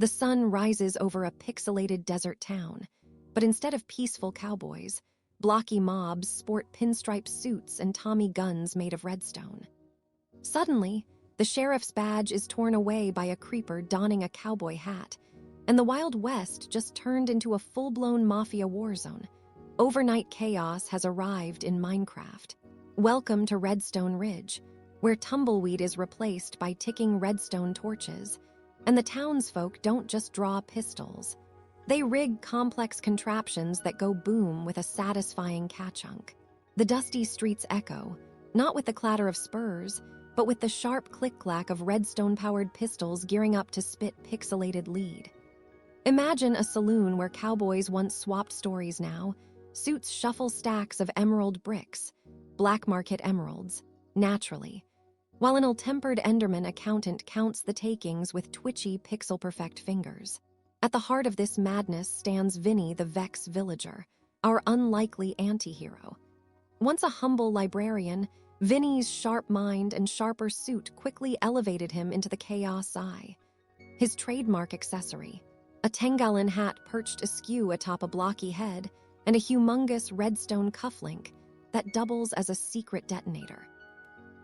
The sun rises over a pixelated desert town, but instead of peaceful cowboys, blocky mobs sport pinstripe suits and Tommy guns made of redstone. Suddenly, the sheriff's badge is torn away by a creeper donning a cowboy hat, and the Wild West just turned into a full-blown mafia war zone. Overnight chaos has arrived in Minecraft. Welcome to Redstone Ridge, where tumbleweed is replaced by ticking redstone torches, and the townsfolk don't just draw pistols. They rig complex contraptions that go boom with a satisfying ka-chunk. The dusty streets echo, not with the clatter of spurs, but with the sharp click-clack of redstone-powered pistols gearing up to spit pixelated lead. Imagine a saloon where cowboys once swapped stories now. Suits shuffle stacks of emerald bricks, black market emeralds, naturally, while an ill-tempered Enderman accountant counts the takings with twitchy pixel-perfect fingers. At the heart of this madness stands Vinny the Vex villager, our unlikely anti-hero. Once a humble librarian, Vinny's sharp mind and sharper suit quickly elevated him into the chaos eye. His trademark accessory, a Tengalin hat perched askew atop a blocky head, and a humongous redstone cufflink that doubles as a secret detonator.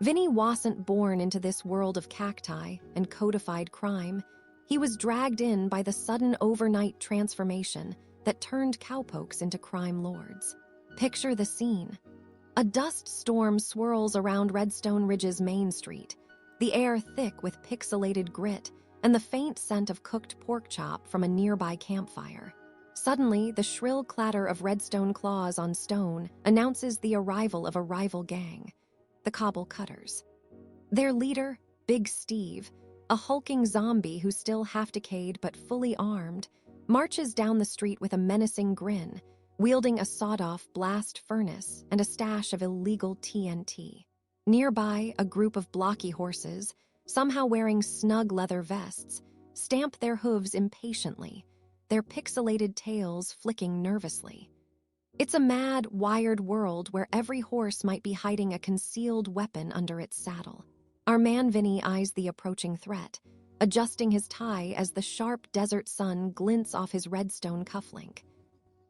Vinny wasn't born into this world of cacti and codified crime. He was dragged in by the sudden overnight transformation that turned cowpokes into crime lords. Picture the scene. A dust storm swirls around Redstone Ridge's main street, the air thick with pixelated grit and the faint scent of cooked pork chop from a nearby campfire. Suddenly, the shrill clatter of redstone claws on stone announces the arrival of a rival gang, the Cobble Cutters. Their leader, Big Steve, a hulking zombie who's still half-decayed but fully armed, marches down the street with a menacing grin, wielding a sawed-off blast furnace and a stash of illegal TNT. Nearby, a group of blocky horses, somehow wearing snug leather vests, stamp their hooves impatiently, their pixelated tails flicking nervously. It's a mad, wired world where every horse might be hiding a concealed weapon under its saddle. Our man Vinny eyes the approaching threat, adjusting his tie as the sharp desert sun glints off his redstone cufflink.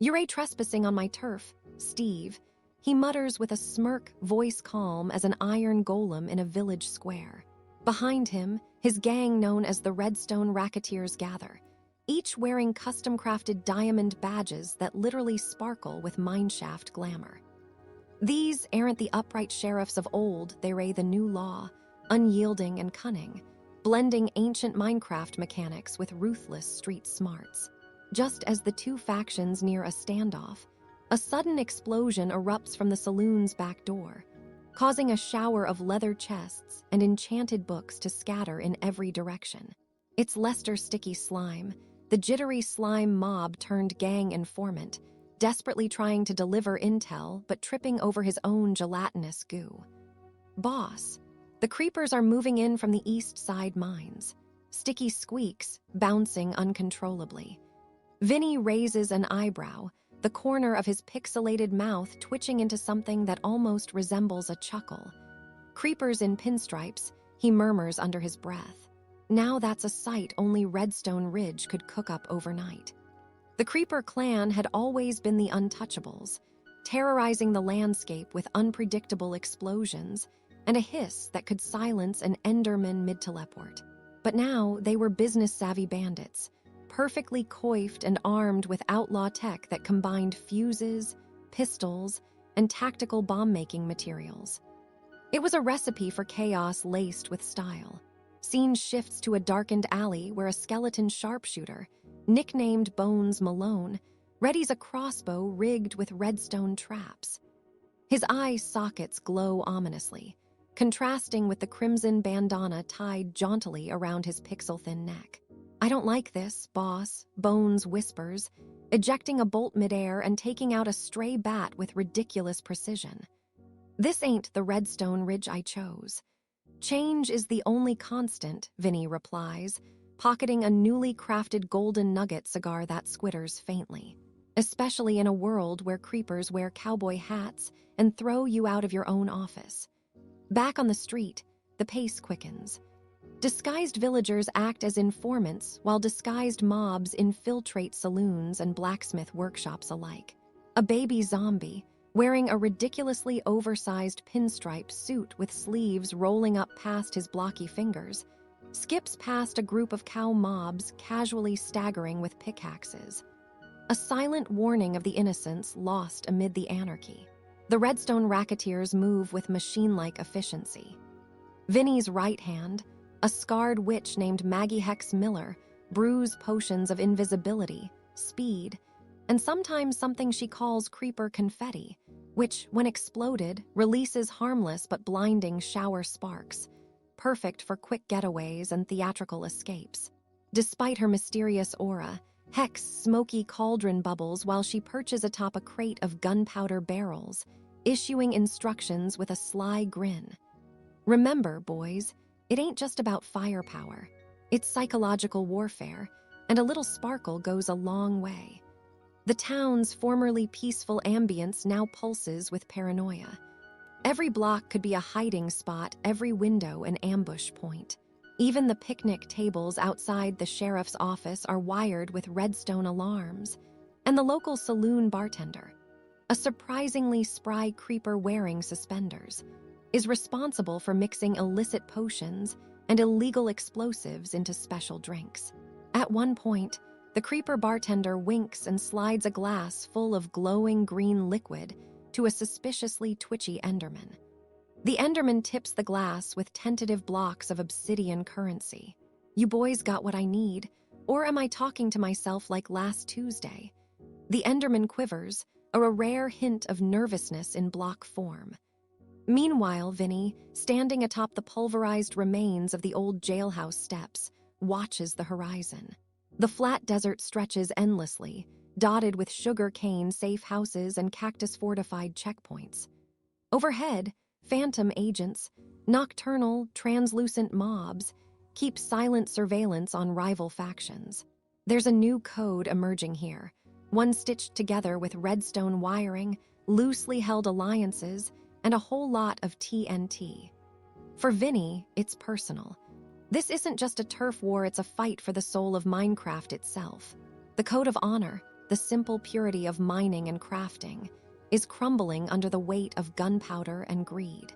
"You're trespassing on my turf, Steve," he mutters with a smirk, voice calm as an iron golem in a village square. Behind him, his gang known as the Redstone Racketeers gather, each wearing custom-crafted diamond badges that literally sparkle with mineshaft glamour. These aren't the upright sheriffs of old, they're the new law, unyielding and cunning, blending ancient Minecraft mechanics with ruthless street smarts. Just as the two factions near a standoff, a sudden explosion erupts from the saloon's back door, causing a shower of leather chests and enchanted books to scatter in every direction. It's Lester Sticky Slime, the jittery slime mob turned gang informant, desperately trying to deliver intel but tripping over his own gelatinous goo. "Boss, the creepers are moving in from the east side mines." Sticky squeaks, bouncing uncontrollably. Vinny raises an eyebrow, the corner of his pixelated mouth twitching into something that almost resembles a chuckle. "Creepers in pinstripes," he murmurs under his breath. Now that's a sight only Redstone Ridge could cook up overnight. The Creeper clan had always been the untouchables, terrorizing the landscape with unpredictable explosions and a hiss that could silence an Enderman mid-teleport. But now they were business-savvy bandits, perfectly coiffed and armed with outlaw tech that combined fuses, pistols, and tactical bomb-making materials. It was a recipe for chaos laced with style. Scene shifts to a darkened alley where a skeleton sharpshooter, nicknamed Bones Malone, readies a crossbow rigged with redstone traps. His eye sockets glow ominously, contrasting with the crimson bandana tied jauntily around his pixel-thin neck. "I don't like this, boss," Bones whispers, ejecting a bolt midair and taking out a stray bat with ridiculous precision. "This ain't the Redstone Ridge I chose." "Change is the only constant," Vinny replies, pocketing a newly crafted golden nugget cigar that squitters faintly. "Especially in a world where creepers wear cowboy hats and throw you out of your own office." Back on the street, the pace quickens. Disguised villagers act as informants while disguised mobs infiltrate saloons and blacksmith workshops alike. A baby zombie, wearing a ridiculously oversized pinstripe suit with sleeves rolling up past his blocky fingers, skips past a group of cow mobs casually staggering with pickaxes. A silent warning of the innocents lost amid the anarchy. The Redstone racketeers move with machine-like efficiency. Vinny's right hand, a scarred witch named Maggie Hex Miller, brews potions of invisibility, speed, and sometimes something she calls creeper confetti, which, when exploded, releases harmless but blinding shower sparks, perfect for quick getaways and theatrical escapes. Despite her mysterious aura, Hex smoky cauldron bubbles while she perches atop a crate of gunpowder barrels, issuing instructions with a sly grin. Remember, boys, it ain't just about firepower. It's psychological warfare, and a little sparkle goes a long way. The town's formerly peaceful ambience now pulses with paranoia. Every block could be a hiding spot, every window an ambush point. Even the picnic tables outside the sheriff's office are wired with redstone alarms. And the local saloon bartender, a surprisingly spry creeper wearing suspenders, is responsible for mixing illicit potions and illegal explosives into special drinks. At one point, the creeper bartender winks and slides a glass full of glowing green liquid to a suspiciously twitchy Enderman. The Enderman tips the glass with tentative blocks of obsidian currency. You boys got what I need, or am I talking to myself like last Tuesday? The Enderman quivers, a rare hint of nervousness in block form. Meanwhile, Vinny, standing atop the pulverized remains of the old jailhouse steps, watches the horizon. The flat desert stretches endlessly, dotted with sugar cane safe houses and cactus-fortified checkpoints. Overhead, phantom agents, nocturnal, translucent mobs, keep silent surveillance on rival factions. There's a new code emerging here, one stitched together with redstone wiring, loosely held alliances, and a whole lot of TNT. For Vinny, it's personal. This isn't just a turf war, it's a fight for the soul of Minecraft itself. The code of honor, the simple purity of mining and crafting, is crumbling under the weight of gunpowder and greed.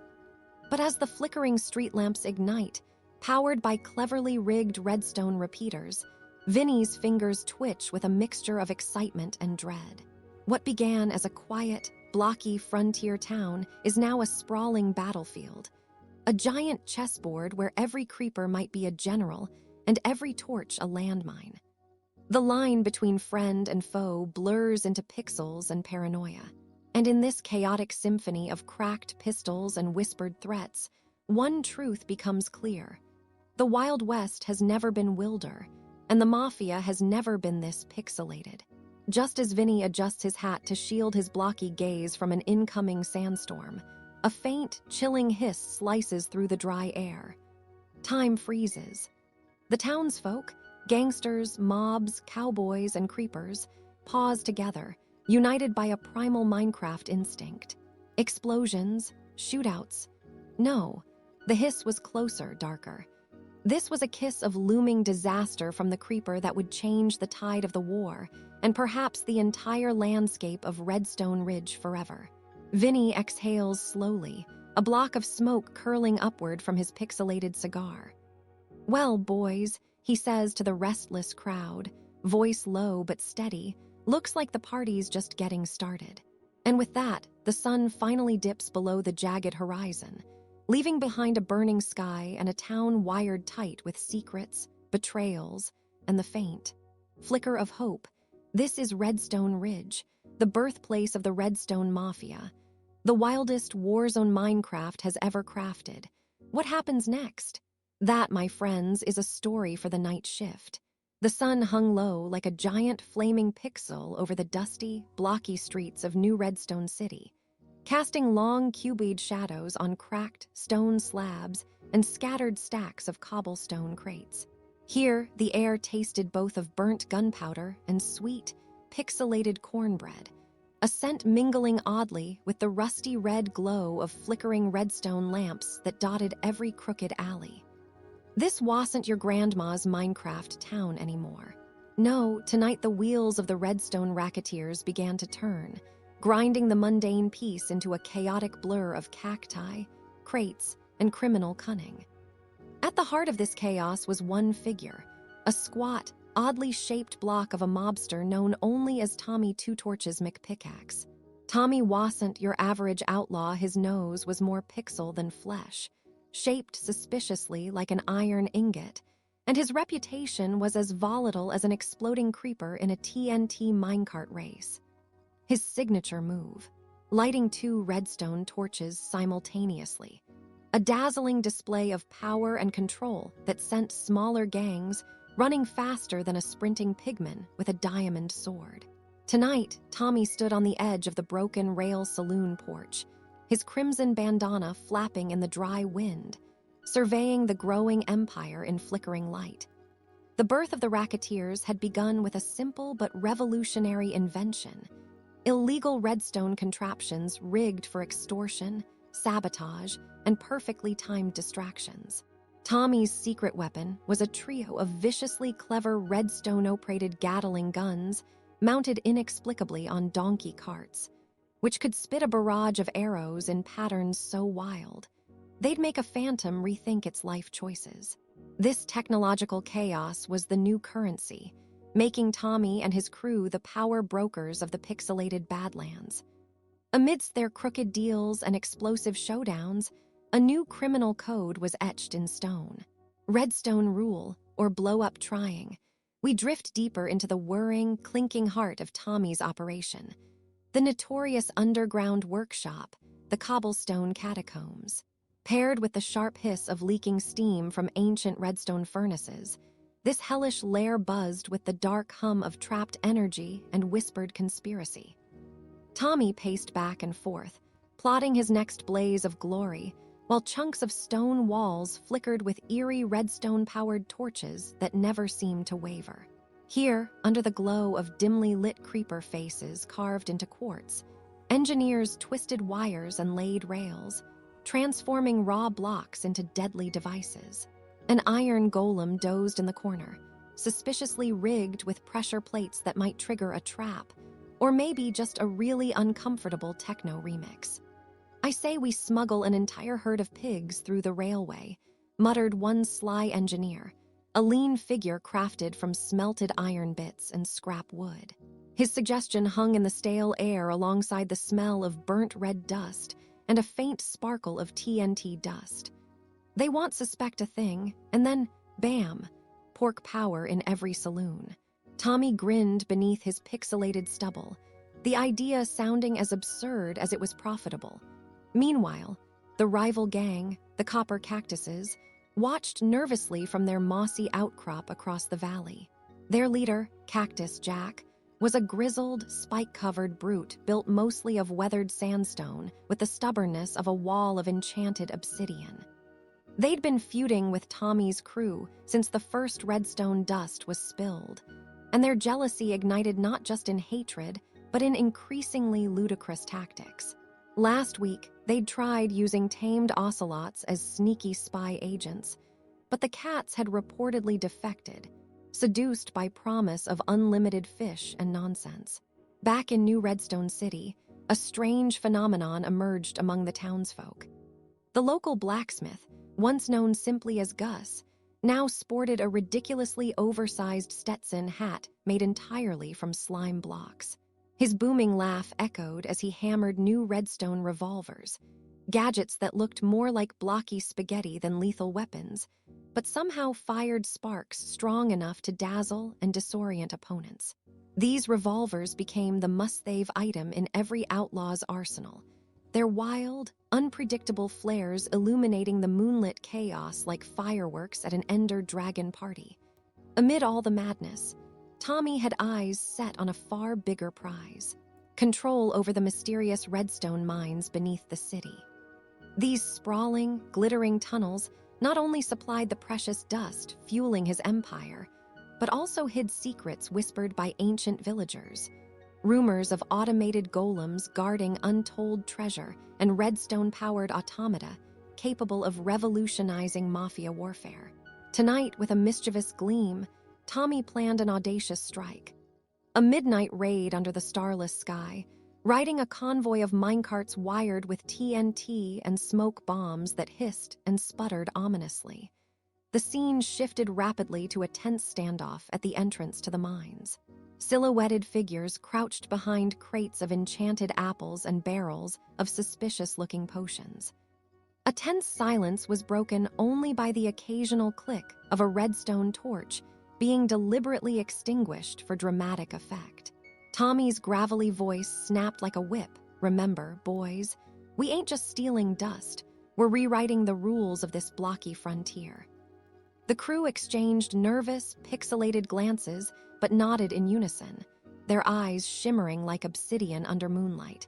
But as the flickering street lamps ignite, powered by cleverly rigged redstone repeaters, Vinny's fingers twitch with a mixture of excitement and dread. What began as a quiet, blocky frontier town is now a sprawling battlefield, a giant chessboard where every creeper might be a general and every torch a landmine. The line between friend and foe blurs into pixels and paranoia. And in this chaotic symphony of cracked pistols and whispered threats, one truth becomes clear. The Wild West has never been wilder, and the mafia has never been this pixelated. Just as Vinny adjusts his hat to shield his blocky gaze from an incoming sandstorm, a faint, chilling hiss slices through the dry air. Time freezes. The townsfolk, gangsters, mobs, cowboys, and creepers, pause together, united by a primal Minecraft instinct. Explosions, shootouts. No, the hiss was closer, darker. This was a kiss of looming disaster from the creeper that would change the tide of the war, and perhaps the entire landscape of Redstone Ridge forever. Vinny exhales slowly, a block of smoke curling upward from his pixelated cigar. Well, boys, he says to the restless crowd, voice low but steady, looks like the party's just getting started. And with that, the sun finally dips below the jagged horizon, leaving behind a burning sky and a town wired tight with secrets, betrayals, and the faint flicker of hope. This is Redstone Ridge, the birthplace of the Redstone Mafia, the wildest Warzone Minecraft has ever crafted. What happens next? That, my friends, is a story for the night shift. The sun hung low like a giant flaming pixel over the dusty, blocky streets of New Redstone City, casting long cuboid shadows on cracked stone slabs and scattered stacks of cobblestone crates. Here, the air tasted both of burnt gunpowder and sweet, pixelated cornbread, a scent mingling oddly with the rusty red glow of flickering redstone lamps that dotted every crooked alley. This wasn't your grandma's Minecraft town anymore. No, tonight the wheels of the Redstone racketeers began to turn, grinding the mundane piece into a chaotic blur of cacti, crates, and criminal cunning. At the heart of this chaos was one figure, a squat, oddly shaped block of a mobster known only as Tommy Two Torches McPickaxe. Tommy wasn't your average outlaw. His nose was more pixel than flesh, shaped suspiciously like an iron ingot, and his reputation was as volatile as an exploding creeper in a TNT minecart race. His signature move, lighting 2 redstone torches simultaneously, a dazzling display of power and control that sent smaller gangs running faster than a sprinting pigman with a diamond sword. Tonight, Tommy stood on the edge of the broken rail saloon porch, his crimson bandana flapping in the dry wind, surveying the growing empire in flickering light. The birth of the racketeers had begun with a simple but revolutionary invention: illegal redstone contraptions rigged for extortion, sabotage, and perfectly timed distractions. Tommy's secret weapon was a trio of viciously clever redstone-operated Gatling guns mounted inexplicably on donkey carts, which could spit a barrage of arrows in patterns so wild they'd make a phantom rethink its life choices. This technological chaos was the new currency, making Tommy and his crew the power brokers of the pixelated Badlands. Amidst their crooked deals and explosive showdowns, a new criminal code was etched in stone. Redstone rule, or blow up trying. We drift deeper into the whirring, clinking heart of Tommy's operation, the notorious underground workshop, the cobblestone catacombs. Paired with the sharp hiss of leaking steam from ancient redstone furnaces, this hellish lair buzzed with the dark hum of trapped energy and whispered conspiracy. Tommy paced back and forth, plotting his next blaze of glory, while chunks of stone walls flickered with eerie redstone-powered torches that never seemed to waver. Here, under the glow of dimly lit creeper faces carved into quartz, engineers twisted wires and laid rails, transforming raw blocks into deadly devices. An iron golem dozed in the corner, suspiciously rigged with pressure plates that might trigger a trap, or maybe just a really uncomfortable techno remix. "I say we smuggle an entire herd of pigs through the railway," muttered one sly engineer, a lean figure crafted from smelted iron bits and scrap wood. His suggestion hung in the stale air alongside the smell of burnt red dust and a faint sparkle of TNT dust. They won't suspect a thing, and then, bam, pork power in every saloon. Tommy grinned beneath his pixelated stubble, the idea sounding as absurd as it was profitable. Meanwhile, the rival gang, the Copper Cactuses, watched nervously from their mossy outcrop across the valley. Their leader, Cactus Jack, was a grizzled, spike-covered brute built mostly of weathered sandstone with the stubbornness of a wall of enchanted obsidian. They'd been feuding with Tommy's crew since the first redstone dust was spilled, and their jealousy ignited not just in hatred, but in increasingly ludicrous tactics. Last week, they'd tried using tamed ocelots as sneaky spy agents, but the cats had reportedly defected, seduced by promise of unlimited fish and nonsense. Back in New Redstone City, a strange phenomenon emerged among the townsfolk. The local blacksmith, once known simply as Gus, now sported a ridiculously oversized Stetson hat made entirely from slime blocks. His booming laugh echoed as he hammered new redstone revolvers, gadgets that looked more like blocky spaghetti than lethal weapons, but somehow fired sparks strong enough to dazzle and disorient opponents. These revolvers became the must-have item in every outlaw's arsenal, their wild, unpredictable flares illuminating the moonlit chaos like fireworks at an Ender Dragon party. Amid all the madness, Tommy had eyes set on a far bigger prize: control over the mysterious redstone mines beneath the city. These sprawling, glittering tunnels not only supplied the precious dust fueling his empire, but also hid secrets whispered by ancient villagers. Rumors of automated golems guarding untold treasure and redstone-powered automata capable of revolutionizing mafia warfare. Tonight, with a mischievous gleam, Tommy planned an audacious strike. A midnight raid under the starless sky, riding a convoy of minecarts wired with TNT and smoke bombs that hissed and sputtered ominously. The scene shifted rapidly to a tense standoff at the entrance to the mines. Silhouetted figures crouched behind crates of enchanted apples and barrels of suspicious-looking potions. A tense silence was broken only by the occasional click of a redstone torch being deliberately extinguished for dramatic effect. Tommy's gravelly voice snapped like a whip. "Remember, boys, we ain't just stealing dust. We're rewriting the rules of this blocky frontier." The crew exchanged nervous, pixelated glances, but nodded in unison, their eyes shimmering like obsidian under moonlight.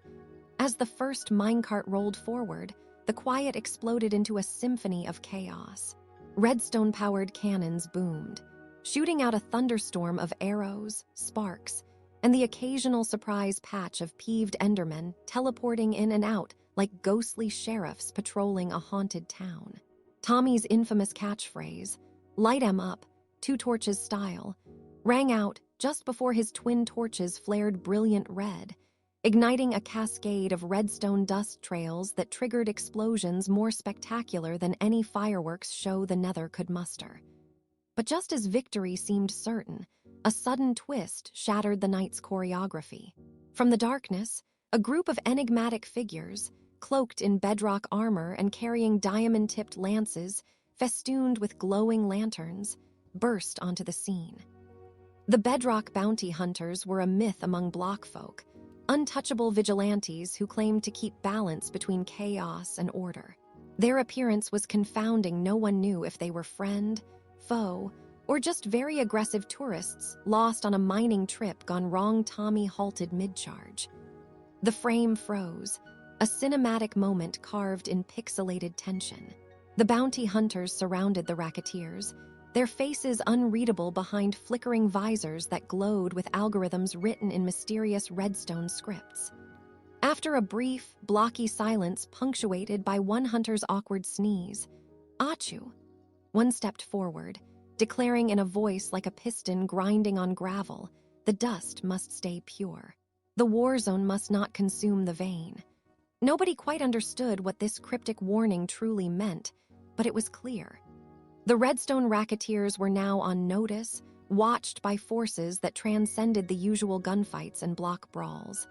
As the first minecart rolled forward, the quiet exploded into a symphony of chaos. Redstone-powered cannons boomed, shooting out a thunderstorm of arrows, sparks, and the occasional surprise patch of peeved endermen teleporting in and out like ghostly sheriffs patrolling a haunted town. Tommy's infamous catchphrase, "Light 'em up, 2 torches style," rang out just before his twin torches flared brilliant red, igniting a cascade of redstone dust trails that triggered explosions more spectacular than any fireworks show the Nether could muster. But just as victory seemed certain, a sudden twist shattered the night's choreography. From the darkness, a group of enigmatic figures, cloaked in bedrock armor and carrying diamond-tipped lances festooned with glowing lanterns, burst onto the scene. The bedrock bounty hunters were a myth among block folk, untouchable vigilantes who claimed to keep balance between chaos and order. Their appearance was confounding. No one knew if they were friend, foe, or just very aggressive tourists lost on a mining trip gone wrong. Tommy halted mid-charge. The frame froze, a cinematic moment carved in pixelated tension. The bounty hunters surrounded the racketeers, their faces unreadable behind flickering visors that glowed with algorithms written in mysterious redstone scripts. After a brief, blocky silence punctuated by one hunter's awkward sneeze, "Achoo!" One stepped forward, declaring in a voice like a piston grinding on gravel, the dust must stay pure. The Warzone must not consume the vein. Nobody quite understood what this cryptic warning truly meant, but it was clear. The Redstone racketeers were now on notice, watched by forces that transcended the usual gunfights and block brawls.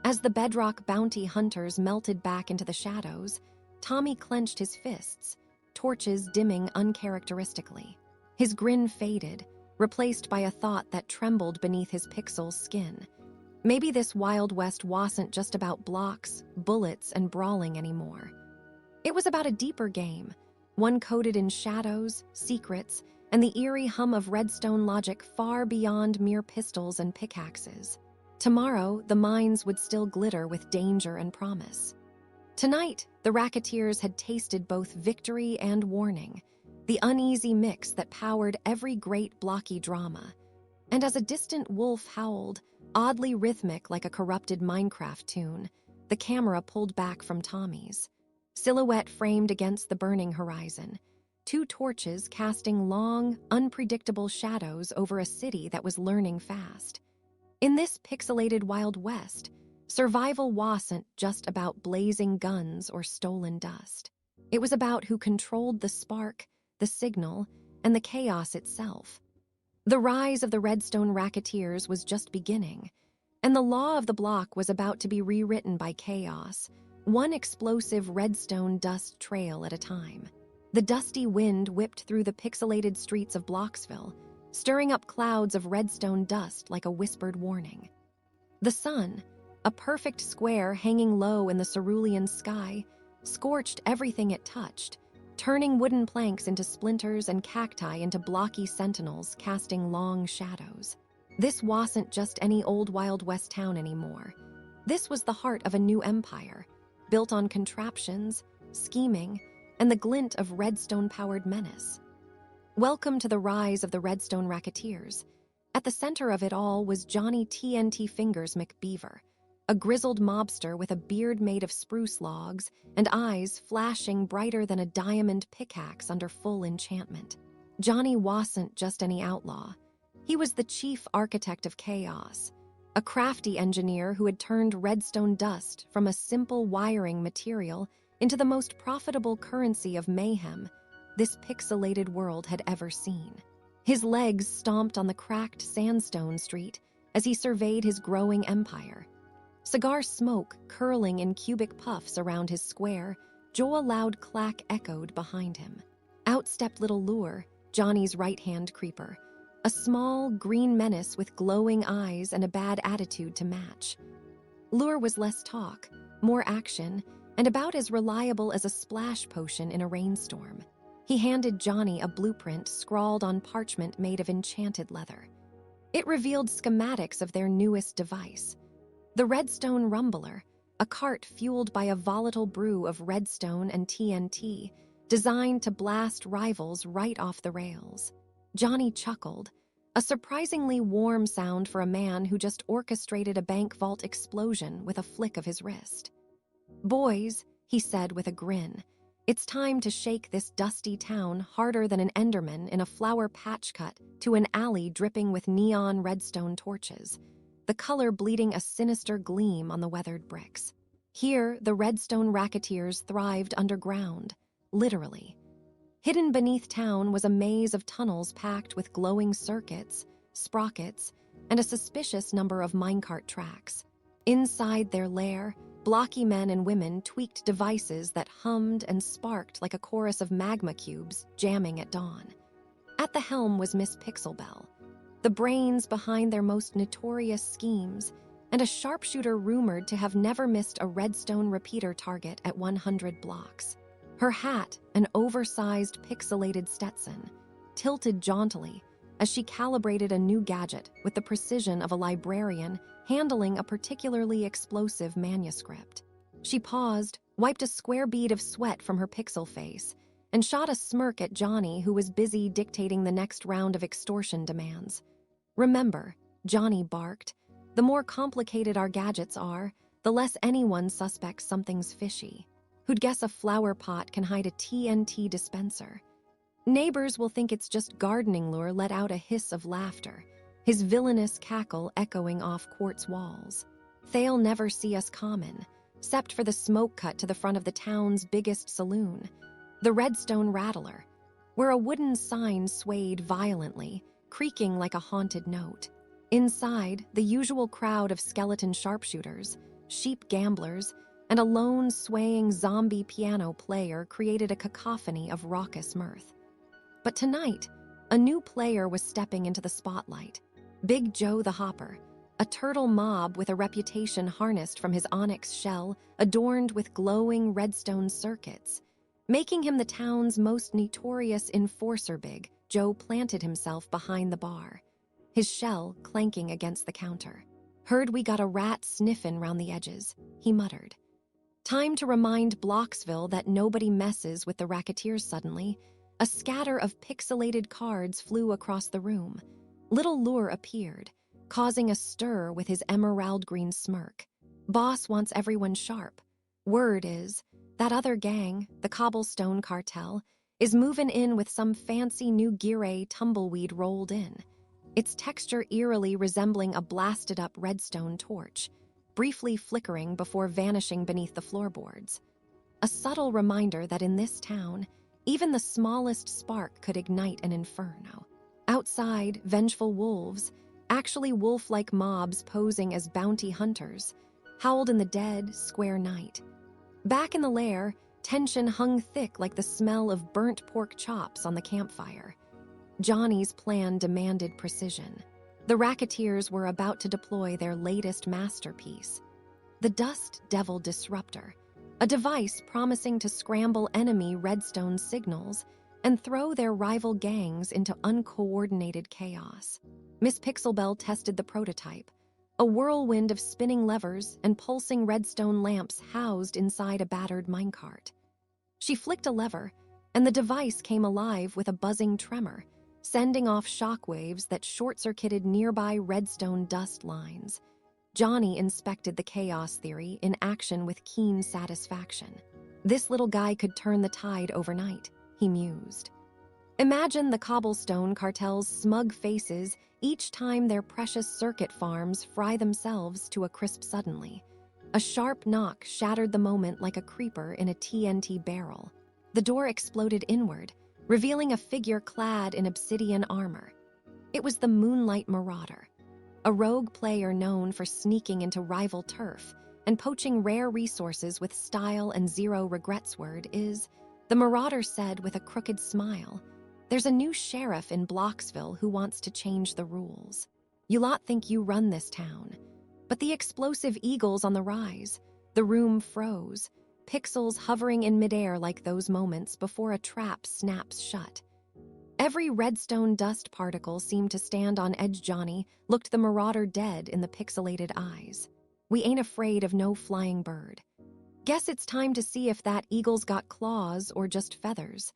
As the bedrock bounty hunters melted back into the shadows, Tommy clenched his fists, torches dimming uncharacteristically. His grin faded, replaced by a thought that trembled beneath his pixel skin. Maybe this Wild West wasn't just about blocks, bullets, and brawling anymore. It was about a deeper game, one coded in shadows, secrets, and the eerie hum of redstone logic far beyond mere pistols and pickaxes. Tomorrow, the mines would still glitter with danger and promise. Tonight, the racketeers had tasted both victory and warning, the uneasy mix that powered every great blocky drama. And as a distant wolf howled, oddly rhythmic like a corrupted Minecraft tune, the camera pulled back from Tommy's. Silhouette framed against the burning horizon, 2 torches casting long, unpredictable shadows over a city that was learning fast. In this pixelated Wild West, survival wasn't just about blazing guns or stolen dust. It was about who controlled the spark, the signal, and the chaos itself. The rise of the Redstone racketeers was just beginning, and the law of the block was about to be rewritten by chaos, one explosive redstone dust trail at a time. The dusty wind whipped through the pixelated streets of Blocksville, stirring up clouds of redstone dust like a whispered warning. The sun, a perfect square hanging low in the cerulean sky, scorched everything it touched, turning wooden planks into splinters and cacti into blocky sentinels casting long shadows. This wasn't just any old Wild West town anymore. This was the heart of a new empire, built on contraptions, scheming, and the glint of redstone-powered menace. Welcome to the rise of the Redstone racketeers. At the center of it all was Johnny TNT Fingers McBeaver, a grizzled mobster with a beard made of spruce logs and eyes flashing brighter than a diamond pickaxe under full enchantment. Johnny wasn't just any outlaw. He was the chief architect of chaos, a crafty engineer who had turned redstone dust from a simple wiring material into the most profitable currency of mayhem this pixelated world had ever seen. His legs stomped on the cracked sandstone street as he surveyed his growing empire. Cigar smoke curling in cubic puffs around his square, Joe a loud clack echoed behind him. Out stepped little Lure, Johnny's right-hand creeper, a small, green menace with glowing eyes and a bad attitude to match. Lure was less talk, more action, and about as reliable as a splash potion in a rainstorm. He handed Johnny a blueprint scrawled on parchment made of enchanted leather. It revealed schematics of their newest device, the Redstone Rumbler, a cart fueled by a volatile brew of redstone and TNT, designed to blast rivals right off the rails. Johnny chuckled, a surprisingly warm sound for a man who just orchestrated a bank vault explosion with a flick of his wrist. "Boys," he said with a grin, "it's time to shake this dusty town harder than an Enderman in a flower patch cut to an alley dripping with neon redstone torches, the color bleeding a sinister gleam on the weathered bricks. Here, the redstone racketeers thrived underground, literally. Hidden beneath town was a maze of tunnels packed with glowing circuits, sprockets, and a suspicious number of minecart tracks. Inside their lair, blocky men and women tweaked devices that hummed and sparked like a chorus of magma cubes jamming at dawn. At the helm was Miss Pixelbell, the brains behind their most notorious schemes, and a sharpshooter rumored to have never missed a redstone repeater target at 100 blocks. Her hat, an oversized pixelated Stetson, tilted jauntily as she calibrated a new gadget with the precision of a librarian handling a particularly explosive manuscript. She paused, wiped a square bead of sweat from her pixel face, and shot a smirk at Johnny, who was busy dictating the next round of extortion demands. "Remember," Johnny barked, "the more complicated our gadgets are, the less anyone suspects something's fishy. Who'd guess a flower pot can hide a TNT dispenser? Neighbors will think it's just gardening." Lure let out a hiss of laughter, his villainous cackle echoing off quartz walls. "They'll never see us common, except for the smoke cut to the front of the town's biggest saloon, the Redstone Rattler, where a wooden sign swayed violently, creaking like a haunted note. Inside, the usual crowd of skeleton sharpshooters, sheep gamblers, and a lone swaying zombie piano player created a cacophony of raucous mirth. But tonight, a new player was stepping into the spotlight. Big Joe the Hopper, a turtle mob with a reputation harnessed from his onyx shell adorned with glowing redstone circuits. Making him the town's most notorious enforcer, Big Joe planted himself behind the bar, his shell clanking against the counter. "Heard we got a rat sniffin' round the edges," he muttered. Time to remind Blocksville that nobody messes with the racketeers. Suddenly, a scatter of pixelated cards flew across the room. Little Lure appeared, causing a stir with his emerald green smirk. "Boss wants everyone sharp. Word is, that other gang, the Cobblestone Cartel, is moving in with some fancy new Gire tumbleweed rolled in, its texture eerily resembling a blasted-up redstone torch, briefly flickering before vanishing beneath the floorboards. A subtle reminder that in this town, even the smallest spark could ignite an inferno. Outside, vengeful wolves, actually wolf-like mobs posing as bounty hunters, howled in the dead, square night. Back in the lair, tension hung thick like the smell of burnt pork chops on the campfire. Johnny's plan demanded precision. The racketeers were about to deploy their latest masterpiece, the Dust Devil Disruptor, a device promising to scramble enemy redstone signals and throw their rival gangs into uncoordinated chaos. Miss Pixelbell tested the prototype, a whirlwind of spinning levers and pulsing redstone lamps housed inside a battered minecart. She flicked a lever, and the device came alive with a buzzing tremor, sending off shockwaves that short-circuited nearby redstone dust lines. Johnny inspected the chaos theory in action with keen satisfaction. This little guy could turn the tide overnight, he mused. Imagine the cobblestone cartel's smug faces each time their precious circuit farms fry themselves to a crisp suddenly. A sharp knock shattered the moment like a creeper in a TNT barrel. The door exploded inward, revealing a figure clad in obsidian armor. It was the Moonlight Marauder, a rogue player known for sneaking into rival turf and poaching rare resources with style and zero regrets. Word is, the Marauder said with a crooked smile, "There's a new sheriff in Blocksville who wants to change the rules. You lot think you run this town." But the explosive eagle's on the rise. The room froze, pixels hovering in midair like those moments before a trap snaps shut. Every redstone dust particle seemed to stand on edge. Johnny looked the Marauder dead in the pixelated eyes. "We ain't afraid of no flying bird. Guess it's time to see if that eagle's got claws or just feathers."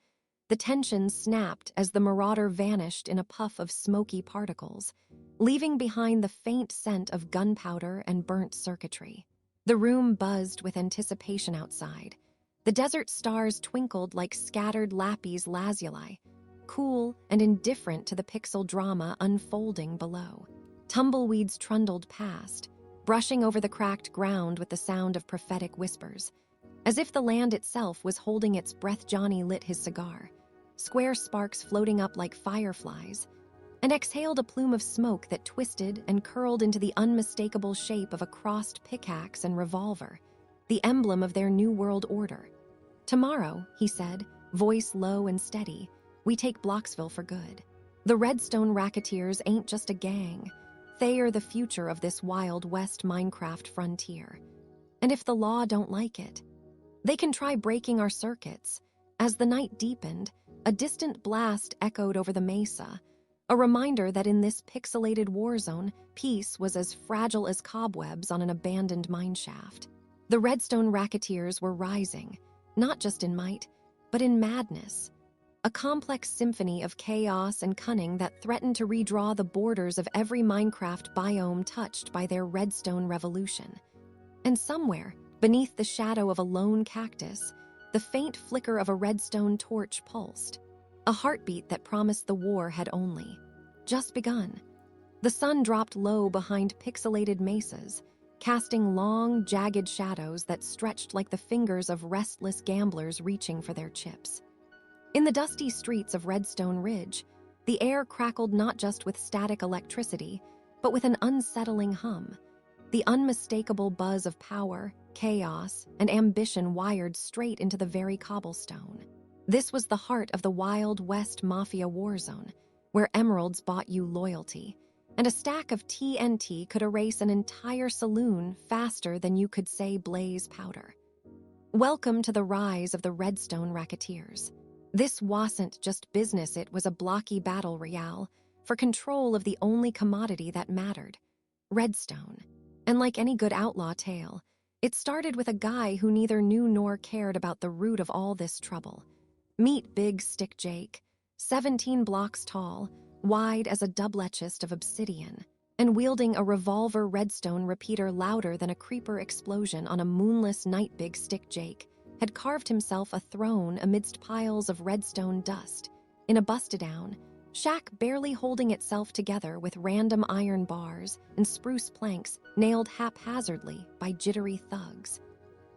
The tension snapped as the Marauder vanished in a puff of smoky particles, leaving behind the faint scent of gunpowder and burnt circuitry. The room buzzed with anticipation outside. The desert stars twinkled like scattered lapis lazuli, cool and indifferent to the pixel drama unfolding below. Tumbleweeds trundled past, brushing over the cracked ground with the sound of prophetic whispers. As if the land itself was holding its breath, Johnny lit his cigar, square sparks floating up like fireflies, and exhaled a plume of smoke that twisted and curled into the unmistakable shape of a crossed pickaxe and revolver, the emblem of their new world order. "Tomorrow," he said, voice low and steady, "we take Blocksville for good. The Redstone Racketeers ain't just a gang. They're the future of this Wild West Minecraft frontier. And if the law don't like it, they can try breaking our circuits." As the night deepened, a distant blast echoed over the mesa, a reminder that in this pixelated war zone, peace was as fragile as cobwebs on an abandoned mineshaft. The Redstone Racketeers were rising, not just in might, but in madness, a complex symphony of chaos and cunning that threatened to redraw the borders of every Minecraft biome touched by their redstone revolution. And somewhere, beneath the shadow of a lone cactus, the faint flicker of a redstone torch pulsed, a heartbeat that promised the war had only just begun. The sun dropped low behind pixelated mesas, casting long, jagged shadows that stretched like the fingers of restless gamblers reaching for their chips. In the dusty streets of Redstone Ridge, the air crackled not just with static electricity, but with an unsettling hum, the unmistakable buzz of power, chaos, and ambition wired straight into the very cobblestone. This was the heart of the Wild West mafia war zone, where emeralds bought you loyalty, and a stack of TNT could erase an entire saloon faster than you could say blaze powder. Welcome to the rise of the Redstone Racketeers. This wasn't just business, it was a blocky battle royale for control of the only commodity that mattered, redstone. And like any good outlaw tale, it started with a guy who neither knew nor cared about the root of all this trouble. Meet Big Stick Jake, 17 blocks tall, wide as a doublet chest of obsidian, and wielding a revolver redstone repeater louder than a creeper explosion on a moonless night. Big Stick Jake had carved himself a throne amidst piles of redstone dust, in a busted-down shack barely holding itself together with random iron bars and spruce planks nailed haphazardly by jittery thugs.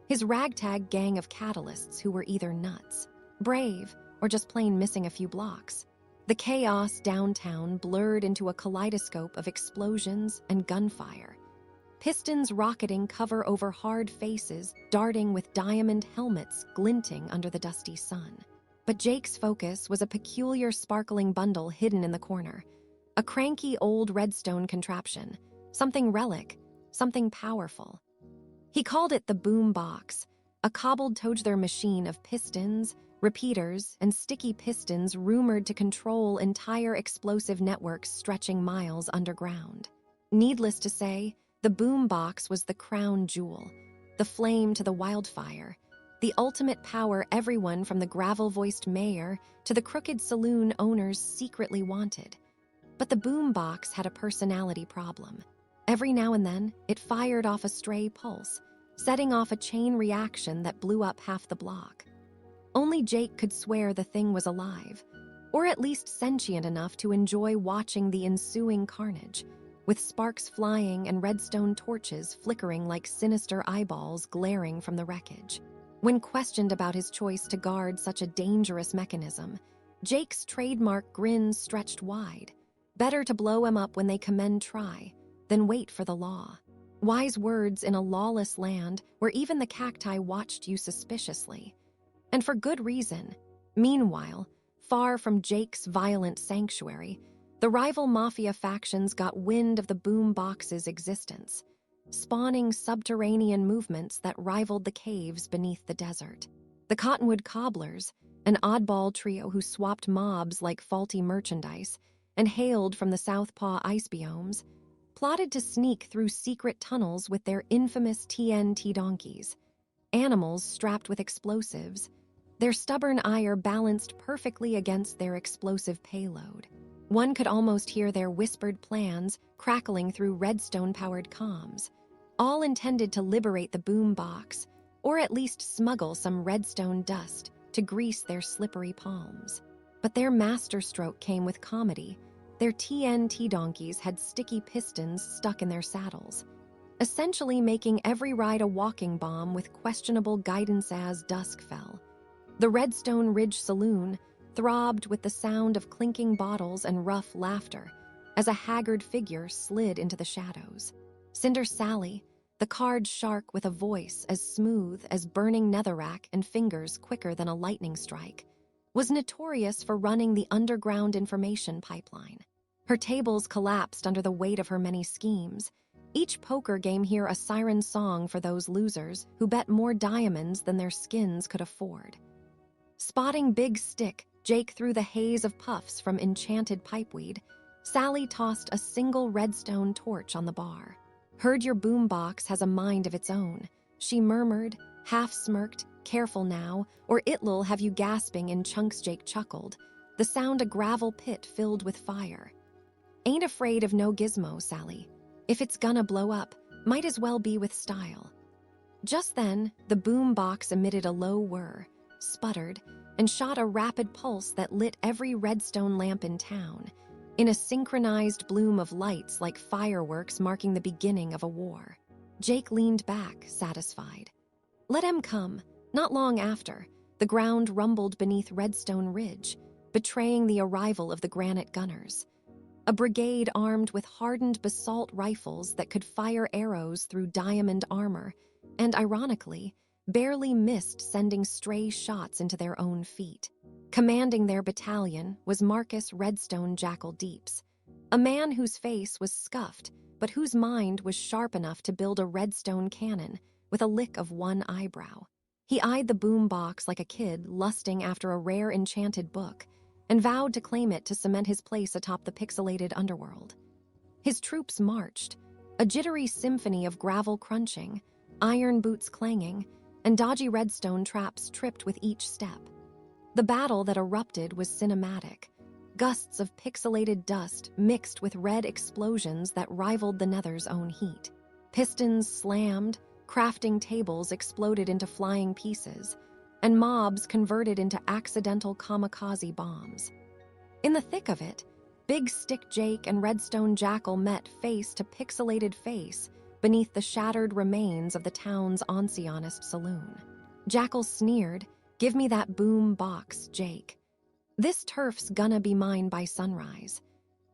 His ragtag gang of catalysts who were either nuts, brave, or just plain missing a few blocks. The chaos downtown blurred into a kaleidoscope of explosions and gunfire, pistons rocketing cover over hard faces, darting with diamond helmets glinting under the dusty sun. But Jake's focus was a peculiar sparkling bundle hidden in the corner, a cranky old redstone contraption, something relic, something powerful. He called it the boom box, a cobbled Toaster machine of pistons, repeaters, and sticky pistons rumored to control entire explosive networks stretching miles underground. Needless to say, the boom box was the crown jewel, the flame to the wildfire, the ultimate power everyone from the gravel-voiced mayor to the crooked saloon owners secretly wanted. But the boom box had a personality problem. Every now and then, it fired off a stray pulse, setting off a chain reaction that blew up half the block. Only Jake could swear the thing was alive, or at least sentient enough to enjoy watching the ensuing carnage, with sparks flying and redstone torches flickering like sinister eyeballs glaring from the wreckage. When questioned about his choice to guard such a dangerous mechanism, Jake's trademark grin stretched wide. Better to blow him up when they commend try than wait for the law. Wise words in a lawless land where even the cacti watched you suspiciously. And for good reason. Meanwhile, far from Jake's violent sanctuary, the rival mafia factions got wind of the boom box's existence, spawning subterranean movements that rivaled the caves beneath the desert. The Cottonwood Cobblers, an oddball trio who swapped mobs like faulty merchandise and hailed from the Southpaw ice biomes, plotted to sneak through secret tunnels with their infamous TNT donkeys, animals strapped with explosives, their stubborn ire balanced perfectly against their explosive payload. One could almost hear their whispered plans crackling through redstone-powered comms, all intended to liberate the boom box, or at least smuggle some redstone dust to grease their slippery palms. But their masterstroke came with comedy. Their TNT donkeys had sticky pistons stuck in their saddles, essentially making every ride a walking bomb with questionable guidance as dusk fell. The Redstone Ridge saloon throbbed with the sound of clinking bottles and rough laughter as a haggard figure slid into the shadows. Cinder Sally, the card shark with a voice as smooth as burning netherrack and fingers quicker than a lightning strike, was notorious for running the underground information pipeline. Her tables collapsed under the weight of her many schemes, each poker game here a siren song for those losers who bet more diamonds than their skins could afford. Spotting Big Stick Jake through the haze of puffs from enchanted pipeweed, Sally tossed a single redstone torch on the bar. "Heard your boombox has a mind of its own," she murmured, half-smirked, "Careful now, or it'll have you gasping in chunks." Jake chuckled, the sound a gravel pit filled with fire. "Ain't afraid of no gizmo, Sally. If it's gonna blow up, might as well be with style." Just then, the boombox emitted a low whir, sputtered, and shot a rapid pulse that lit every redstone lamp in town, in a synchronized bloom of lights like fireworks marking the beginning of a war. Jake leaned back, satisfied. Let him come. Not long after, the ground rumbled beneath Redstone Ridge, betraying the arrival of the granite gunners. A brigade armed with hardened basalt rifles that could fire arrows through diamond armor, and ironically, barely missed sending stray shots into their own feet. Commanding their battalion was Marcus Redstone Jackal Deeps, a man whose face was scuffed, but whose mind was sharp enough to build a redstone cannon with a lick of one eyebrow. He eyed the boombox like a kid lusting after a rare enchanted book, and vowed to claim it to cement his place atop the pixelated underworld. His troops marched, a jittery symphony of gravel crunching, iron boots clanging, and dodgy redstone traps tripped with each step. The battle that erupted was cinematic, gusts of pixelated dust mixed with red explosions that rivaled the nether's own heat. Pistons slammed, crafting tables exploded into flying pieces, and mobs converted into accidental kamikaze bombs. In the thick of it, Big Stick Jake and Redstone Jackal met face to pixelated face beneath the shattered remains of the town's ancientest saloon. Jackal sneered, "Give me that boom box, Jake. This turf's gonna be mine by sunrise."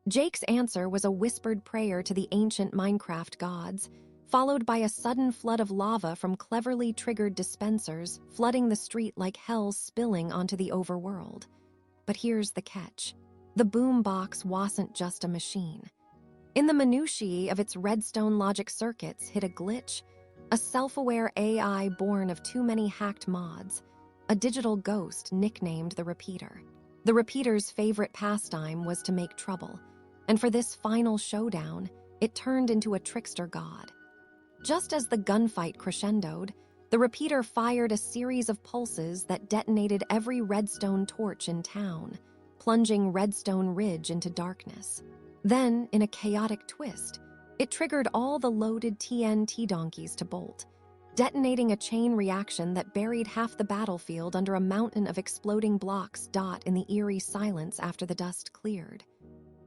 Jake's answer was a whispered prayer to the ancient Minecraft gods, followed by a sudden flood of lava from cleverly triggered dispensers flooding the street like hell spilling onto the overworld. But here's the catch. The boombox wasn't just a machine. In the minutiae of its redstone logic circuits hid a glitch, a self-aware AI born of too many hacked mods, a digital ghost nicknamed the Repeater. The Repeater's favorite pastime was to make trouble, and for this final showdown, it turned into a trickster god. Just as the gunfight crescendoed, the Repeater fired a series of pulses that detonated every redstone torch in town, plunging Redstone Ridge into darkness. Then, in a chaotic twist, it triggered all the loaded TNT donkeys to bolt, detonating a chain reaction that buried half the battlefield under a mountain of exploding blocks in the eerie silence after the dust cleared.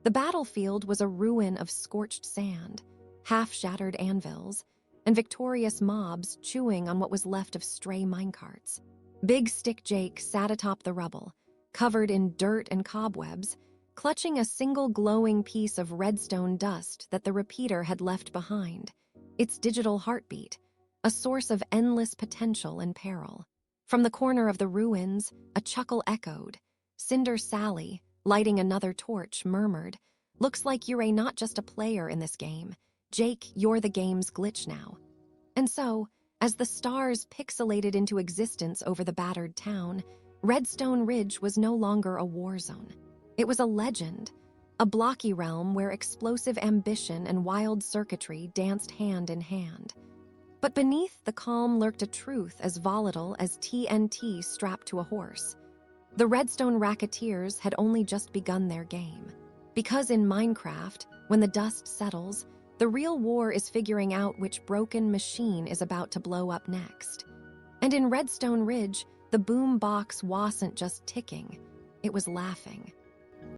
The battlefield was a ruin of scorched sand, half-shattered anvils, and victorious mobs chewing on what was left of stray minecarts. Big Stick Jake sat atop the rubble, covered in dirt and cobwebs, clutching a single glowing piece of redstone dust that the repeater had left behind, its digital heartbeat, a source of endless potential and peril. From the corner of the ruins, a chuckle echoed. Cinder Sally, lighting another torch, murmured, "Looks like you're not just a player in this game. Jake, you're the game's glitch now." And so, as the stars pixelated into existence over the battered town, Redstone Ridge was no longer a war zone. It was a legend, a blocky realm where explosive ambition and wild circuitry danced hand in hand. But beneath the calm lurked a truth as volatile as TNT strapped to a horse. The Redstone racketeers had only just begun their game. Because in Minecraft, when the dust settles, the real war is figuring out which broken machine is about to blow up next. And in Redstone Ridge, the boom box wasn't just ticking, it was laughing.